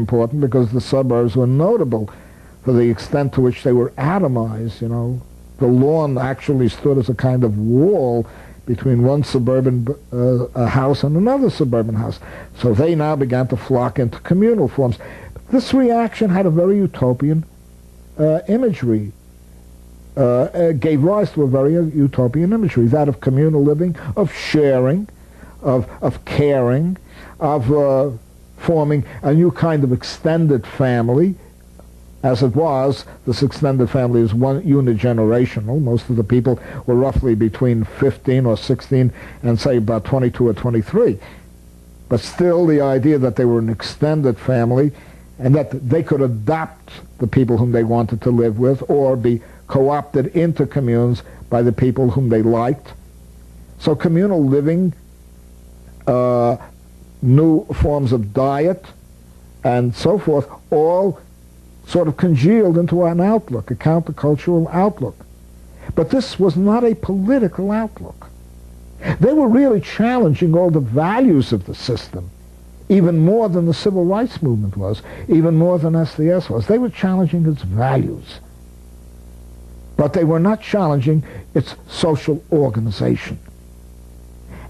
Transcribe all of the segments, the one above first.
important because the suburbs were notable for the extent to which they were atomized, you know. The lawn actually stood as a kind of wall between one suburban house and another suburban house. So they now began to flock into communal forms. This reaction had a very utopian imagery, gave rise to a very utopian imagery, that of communal living, of sharing, of caring, of forming a new kind of extended family. As it was, this extended family is unigenerational. Most of the people were roughly between 15 or 16 and, say, about 22 or 23. But still, the idea that they were an extended family and that they could adopt the people whom they wanted to live with or be co-opted into communes by the people whom they liked. So communal living, new forms of diet, and so forth, all sort of congealed into an outlook, a countercultural outlook. But this was not a political outlook. They were really challenging all the values of the system, even more than the civil rights movement was, even more than SDS was. They were challenging its values. But they were not challenging its social organization.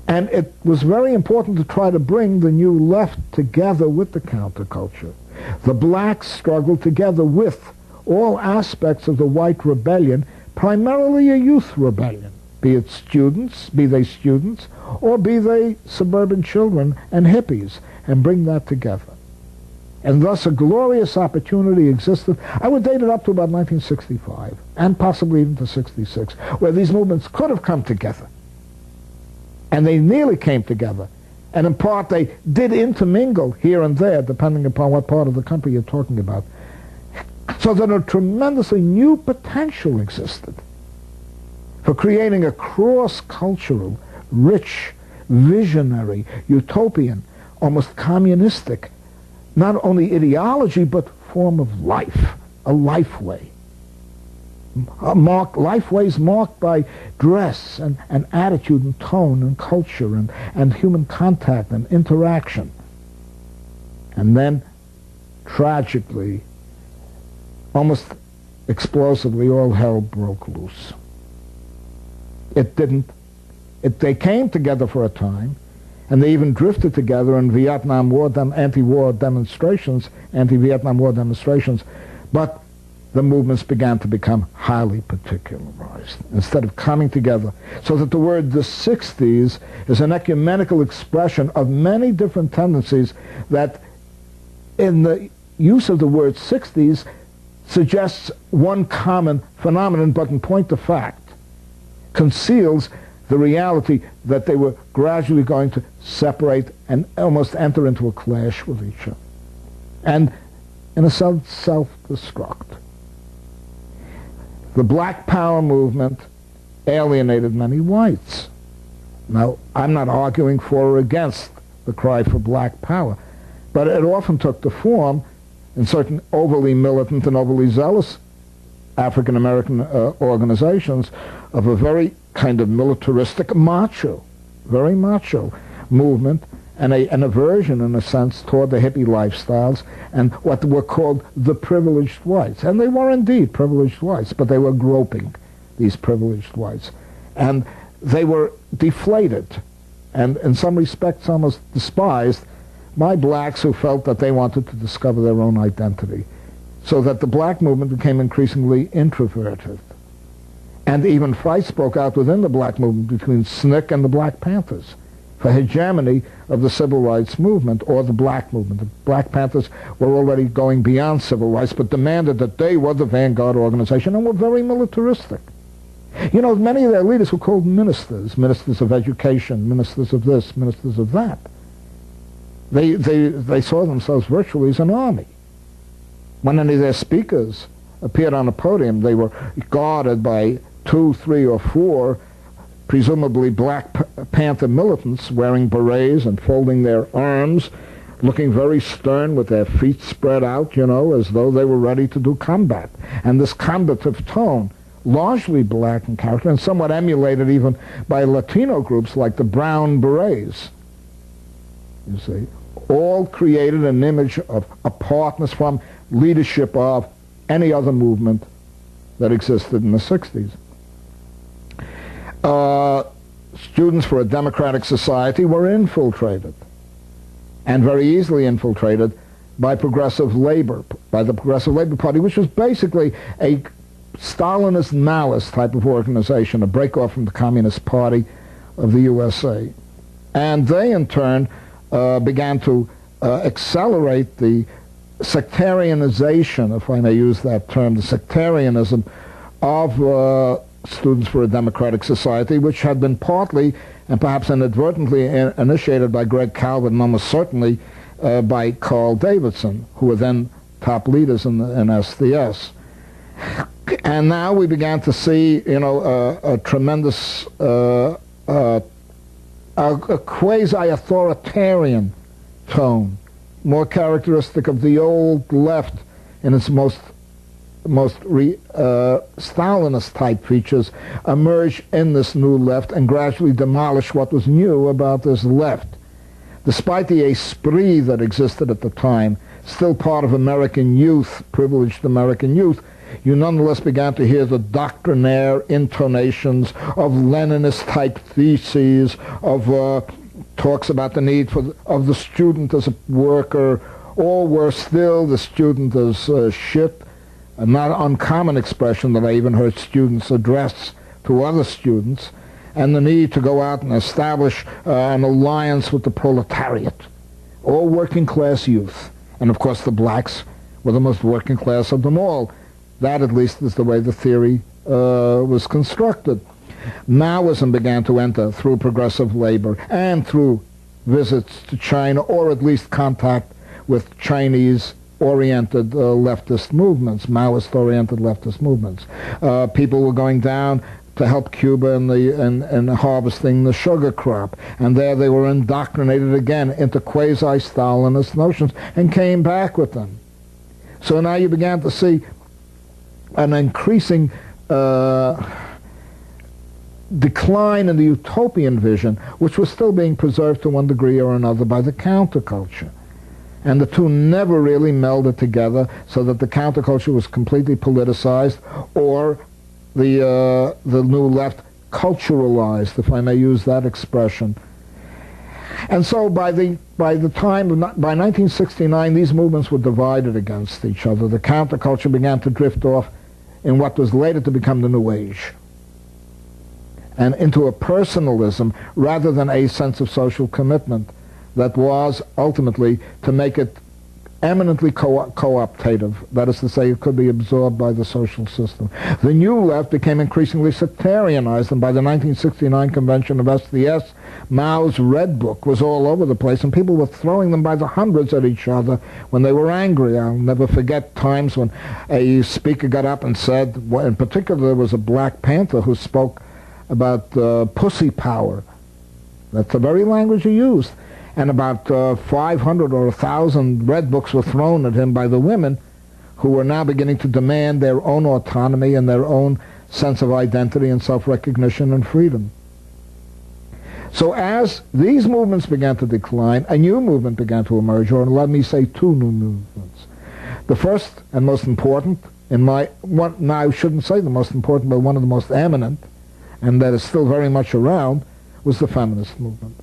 And it was very important to try to bring the new left together with the counterculture. The blacks struggled together with all aspects of the white rebellion, primarily a youth rebellion, be they students, or be they suburban children and hippies, and bring that together. And thus a glorious opportunity existed. I would date it up to about 1965, and possibly even to 66, where these movements could have come together. And they nearly came together. And in part, they did intermingle here and there, depending upon what part of the country you're talking about. So that a tremendously new potential existed for creating a cross-cultural, rich, visionary, utopian, almost communistic, not only ideology, but form of life, a life way. Life ways marked by dress and attitude and tone and culture and human contact and interaction. And then, tragically, almost explosively, all hell broke loose. They came together for a time, and they even drifted together in Vietnam War, anti-War demonstrations, anti-Vietnam War demonstrations, but the movements began to become highly particularized instead of coming together. So that the word the 60s is an ecumenical expression of many different tendencies that in the use of the word 60s suggests one common phenomenon, but in point of fact conceals the reality that they were gradually going to separate and almost enter into a clash with each other. And in a self-destruct. The Black Power movement alienated many whites. Now, I'm not arguing for or against the cry for black power, but it often took the form, in certain overly militant and overly zealous African-American organizations, of a very kind of militaristic, macho, very macho movement, and an aversion, in a sense, toward the hippie lifestyles and what were called the privileged whites. And they were indeed privileged whites, but they were groping, these privileged whites. And they were deflated and, in some respects, almost despised by blacks who felt that they wanted to discover their own identity. So that the black movement became increasingly introverted. And even fights broke out within the black movement between SNCC and the Black Panthers for hegemony of the civil rights movement or the black movement. The Black Panthers were already going beyond civil rights, but demanded that they were the vanguard organization and were very militaristic. You know, many of their leaders were called ministers, ministers of education, ministers of this, ministers of that. They saw themselves virtually as an army. When any of their speakers appeared on a podium, they were guarded by 2, 3, or 4 presumably Black Panther militants wearing berets and folding their arms, looking very stern with their feet spread out, you know, as though they were ready to do combat. And this combative tone, largely black in character and somewhat emulated even by Latino groups like the Brown Berets, you see, all created an image of apartness from leadership of any other movement that existed in the 60s. Students for a Democratic Society were infiltrated, and very easily infiltrated, by Progressive Labor, by the Progressive Labor Party, which was basically a Stalinist Maoist type of organization, a break-off from the Communist Party of the USA. And they, in turn, began to accelerate the sectarianization, if I may use that term, the sectarianism of Students for a Democratic Society, which had been partly and perhaps inadvertently initiated by Greg Calvert, and almost certainly by Carl Davidson, who were then top leaders in SDS. And now we began to see, a tremendous, a quasi-authoritarian tone, more characteristic of the old left in its most Stalinist-type features, emerge in this new left and gradually demolish what was new about this left. Despite the esprit that existed at the time, still part of American youth, privileged American youth, you nonetheless began to hear the doctrinaire intonations of Leninist-type theses, of talks about the need of the student as a worker. All were still the student as shit, a not uncommon expression that I even heard students address to other students, and the need to go out and establish an alliance with the proletariat, all working class youth. And of course the blacks were the most working class of them all. That at least is the way the theory was constructed. Maoism began to enter through Progressive Labor and through visits to China, or at least contact with Chinese-oriented leftist movements, Maoist-oriented leftist movements. People were going down to help Cuba in harvesting the sugar crop, and there they were indoctrinated again into quasi-Stalinist notions and came back with them. So now you began to see an increasing decline in the utopian vision, which was still being preserved to one degree or another by the counterculture. And the two never really melded together, so that the counterculture was completely politicized, or the new left culturalized, if I may use that expression. And so by 1969, these movements were divided against each other. The counterculture began to drift off in what was later to become the New Age, and into a personalism rather than a sense of social commitment that was ultimately to make it eminently co-optative. That is to say, it could be absorbed by the social system. The new left became increasingly sectarianized, and by the 1969 convention of SDS, Mao's Red Book was all over the place, and people were throwing them by the hundreds at each other when they were angry. I'll never forget times when a speaker got up and said, in particular there was a Black Panther who spoke about pussy power. That's the very language he used. And about 500 or 1,000 Red Books were thrown at him by the women, who were now beginning to demand their own autonomy and their own sense of identity and self-recognition and freedom. So as these movements began to decline, a new movement began to emerge, or let me say two new movements. The first and most important, now I shouldn't say the most important, but one of the most eminent, and that is still very much around, was the feminist movement.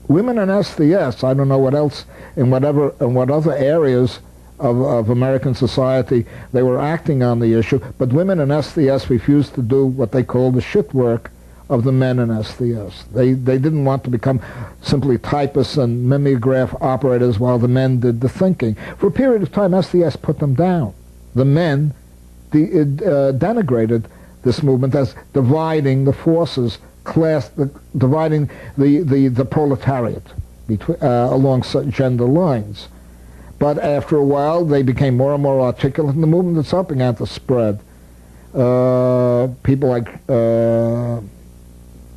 Women in SDS, I don't know what else, in what other areas of American society they were acting on the issue, but women in SDS refused to do what they called the shit work of the men in SDS. They didn't want to become simply typists and mimeograph operators while the men did the thinking. For a period of time, SDS put them down. The men denigrated this movement as dividing the forces, dividing the proletariat along gender lines. But after a while, they became more and more articulate, and the movement itself began to spread. People like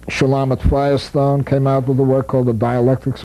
Shulamit Firestone came out with a work called The Dialectics